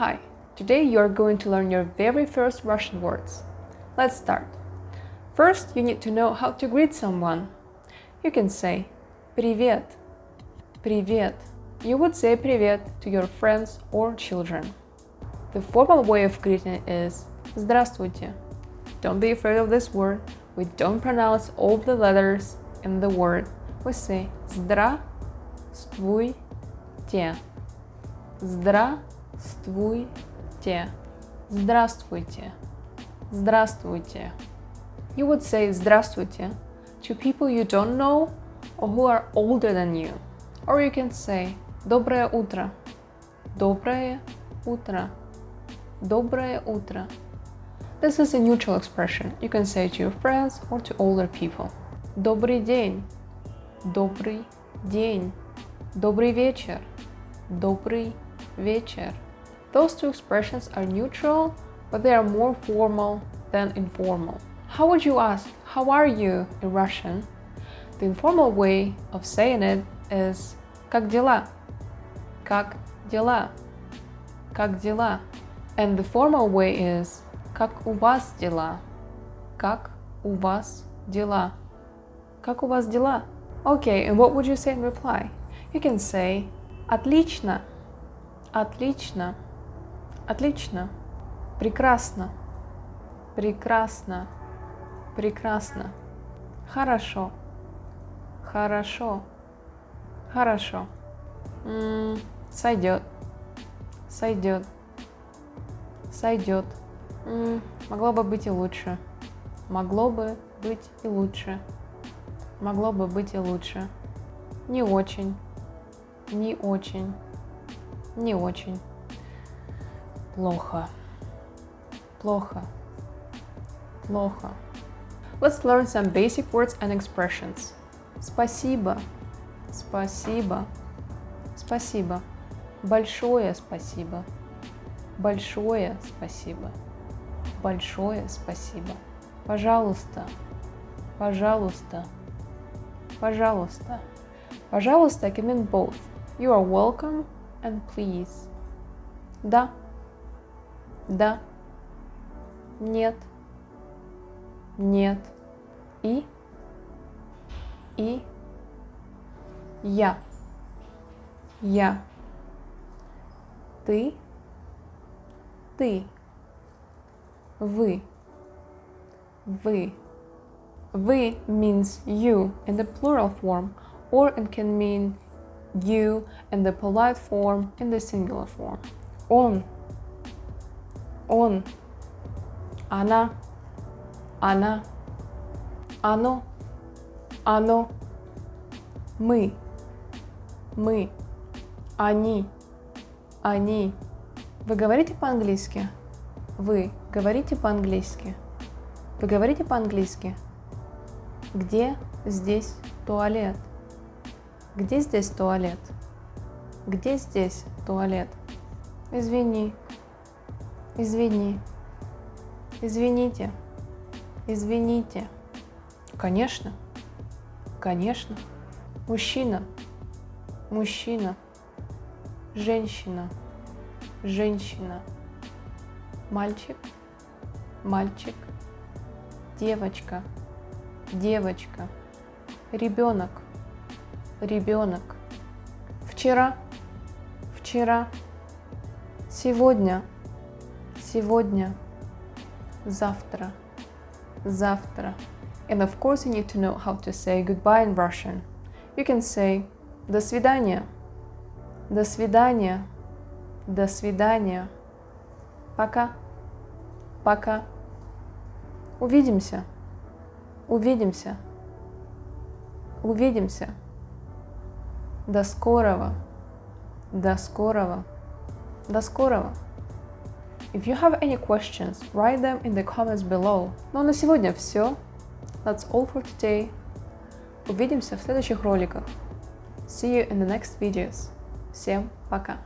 Hi, today you are going to learn your very first Russian words. Let's start. First, you need to know how to greet someone. You can say "Привет", "Привет". You would say "Привет" to your friends or children. The formal way of greeting is "Здравствуйте". Don't be afraid of this word. We don't pronounce all the letters in the word. We say "Здравствуйте". Здравствуйте. Здравствуйте. Здравствуйте. You would say "Здравствуйте" to people you don't know or who are older than you. Or you can say "Доброе утро". Доброе утро. Доброе утро. This is a neutral expression. You can say it to your friends or to older people. Добрый день. Добрый день. Добрый вечер. Добрый вечер. Those two expressions are neutral, but they are more formal than informal. How would you ask, "How are you" in Russian? The informal way of saying it is "Как дела?" Как дела? Как дела? And the formal way is "Как у вас дела?" Как у вас дела? Как у вас дела? Okay, and what would you say in reply? You can say "Отлично", "Отлично", "Отлично", "Прекрасно", "Прекрасно", "Прекрасно", "Хорошо", "Хорошо", "Хорошо", "Сойдет", "Сойдет", "Сойдет", "Могло бы быть и лучше", "Могло бы быть и лучше", "Могло бы быть и лучше", "Не очень", "Не очень", "Не очень", "Плохо", "Плохо", "Плохо". Let's learn some basic words and expressions. Спасибо, спасибо, спасибо. Большое спасибо, большое спасибо, большое спасибо. Пожалуйста, пожалуйста, пожалуйста. Пожалуйста can mean both. You are welcome and please. Да, да. Нет, нет. И я, я. Ты, вы, вы. Вы means you in the plural form, or it can mean you in the polite form in the singular form. Он, она, она, оно, оно. Мы, они, они. Вы говорите по-английски? Вы говорите по-английски? Вы говорите по-английски? Где здесь туалет? Где здесь туалет? Где здесь туалет? Извини, извини, извините, извините. Конечно, конечно. Мужчина, мужчина. Женщина, женщина. Мальчик, мальчик. Девочка, девочка. Ребенок, ребенок. Вчера, вчера. Сегодня, сегодня. Завтра, завтра. And of course you need to know how to say goodbye in Russian. You can say «До свидания», «До свидания», «До свидания», «Пока», «Пока», «Увидимся», «Увидимся», «Увидимся», «До скорого», «До скорого», «До скорого». If you have any questions, write them in the comments below. Ну а на сегодня все. That's all for today. Увидимся в следующих роликах. See you in the next videos. Всем пока!